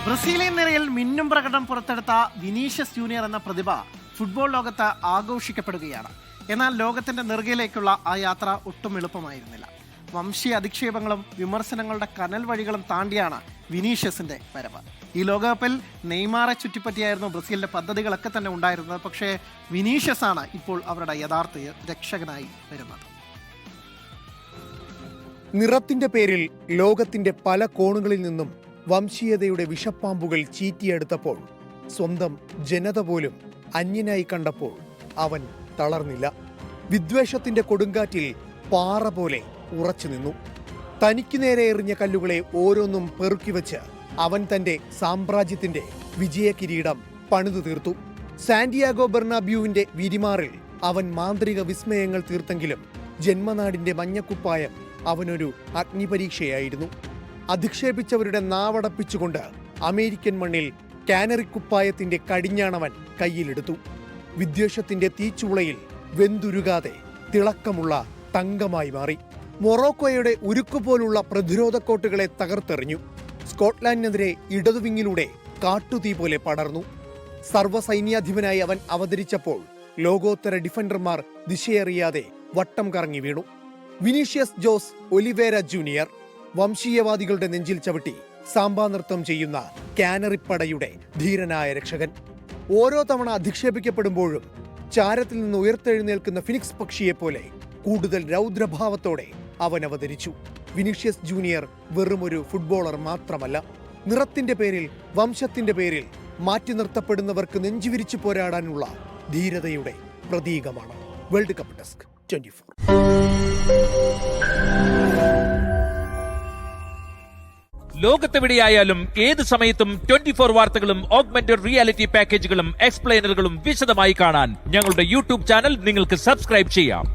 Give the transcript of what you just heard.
Brazilian നിരയിൽ മിന്നും പ്രകടനം പുറത്തെടുത്ത വിനീഷ്യസ് ജൂനിയർ എന്ന പ്രതിഭ ഫുട്ബോൾ ലോകത്ത് ആഘോഷിക്കപ്പെടുകയാണ്. എന്നാൽ ലോകത്തിന്റെ നെറുകയിലേക്കുള്ള ആ യാത്ര ഒട്ടും എളുപ്പമായിരുന്നില്ല. വംശീയ അധിക്ഷേപങ്ങളും വിമർശനങ്ങളുടെ കനൽ വഴികളും താണ്ടിയാണ് വിനീഷ്യസിന്റെ വരവ്. ഈ ലോകകപ്പിൽ നെയ്മാറെ ചുറ്റിപ്പറ്റിയായിരുന്നു ബ്രസീലിന്റെ പദ്ധതികളൊക്കെ തന്നെ ഉണ്ടായിരുന്നത്. പക്ഷേ വിനീഷ്യസ് ആണ് ഇപ്പോൾ അവരുടെ യഥാർത്ഥ രക്ഷകനായി വരുന്നത്. നിറത്തിന്റെ പേരിൽ ലോകത്തിന്റെ പല കോണുകളിൽ നിന്നും വംശീയതയുടെ വിഷപ്പാമ്പുകൾ ചീറ്റിയെടുത്തപ്പോൾ സ്വന്തം ജനത പോലും അന്യനായി കണ്ടപ്പോൾ അവൻ തളർന്നില്ല. വിദ്വേഷത്തിന്റെ കൊടുങ്കാറ്റിൽ പാറ പോലെ ഉറച്ചു നിന്നു. തനിക്ക് നേരെ എറിഞ്ഞ കല്ലുകളെ ഓരോന്നും പെറുക്കി വെച്ച് അവൻ തന്റെ സാമ്രാജ്യത്തിന്റെ വിജയകിരീടം പണിതു തീർത്തു. സാന്റിയാഗോ ബെർണാബ്യൂവിന്റെ വിരിമാറിൽ അവൻ മാന്ത്രിക വിസ്മയങ്ങൾ തീർത്തെങ്കിലും ജന്മനാടിന്റെ മഞ്ഞക്കുപ്പായം അവനൊരു അഗ്നിപരീക്ഷയായിരുന്നു. അധിക്ഷേപിച്ചവരുടെ നാവടപ്പിച്ചുകൊണ്ട് അമേരിക്കൻ മണ്ണിൽ കാനറിക്കുപ്പായത്തിന്റെ കടിഞ്ഞാണവൻ കയ്യിലെടുത്തു. വിദ്വേഷത്തിന്റെ തീച്ചുളയിൽ വെന്തുരുകാതെ തിളക്കമുള്ള തങ്കമായി മാറി. മൊറോക്കോയുടെ ഉരുക്കുപോലുള്ള പ്രതിരോധക്കോട്ടുകളെ തകർത്തെറിഞ്ഞു. സ്കോട്ട്ലാൻഡിനെതിരെ ഇടതുവിങ്ങിലൂടെ കാട്ടുതീ പോലെ പടർന്നു. സർവ്വസൈന്യാധിപനായി അവൻ അവതരിച്ചപ്പോൾ ലോകോത്തര ഡിഫൻഡർമാർ ദിശയറിയാതെ വട്ടം കറങ്ങി വീണു. വിനീഷ്യസ് ജോസ് ഒലിവേര ജൂനിയർ വംശീയവാദികളുടെ നെഞ്ചിൽ ചവിട്ടി സാമ്പാ നൃത്തം ചെയ്യുന്ന കാനറിപ്പടയുടെ ധീരനായ രക്ഷകൻ. ഓരോ തവണ അധിക്ഷേപിക്കപ്പെടുമ്പോഴും ചാരത്തിൽ നിന്ന് ഉയർത്തെഴുന്നേൽക്കുന്ന ഫിനിക്സ് പക്ഷിയെപ്പോലെ കൂടുതൽ രൗദ്രഭാവത്തോടെ അവൻ അവതരിച്ചു. വിനീഷ്യസ് ജൂനിയർ വെറുമൊരു ഫുട്ബോളർ മാത്രമല്ല, നിറത്തിന്റെ പേരിൽ, വംശത്തിന്റെ പേരിൽ മാറ്റി നിർത്തപ്പെടുന്നവർക്ക് നെഞ്ചുവിരിച്ചു പോരാടാനുള്ള ധീരതയുടെ പ്രതീകമാണ്. World cup desk 24. ലോകത്തെവിടെയായാലും ഏത് സമയത്തും 24 വാർത്തകളും ഓഗ്മെന്റഡ് റിയാലിറ്റി പാക്കേജുകളും എക്സ്പ്ലെയിനറുകളും വിശദമായി കാണാൻ ഞങ്ങളുടെ യൂട്യൂബ് ചാനൽ നിങ്ങൾക്ക് സബ്സ്ക്രൈബ് ചെയ്യാം.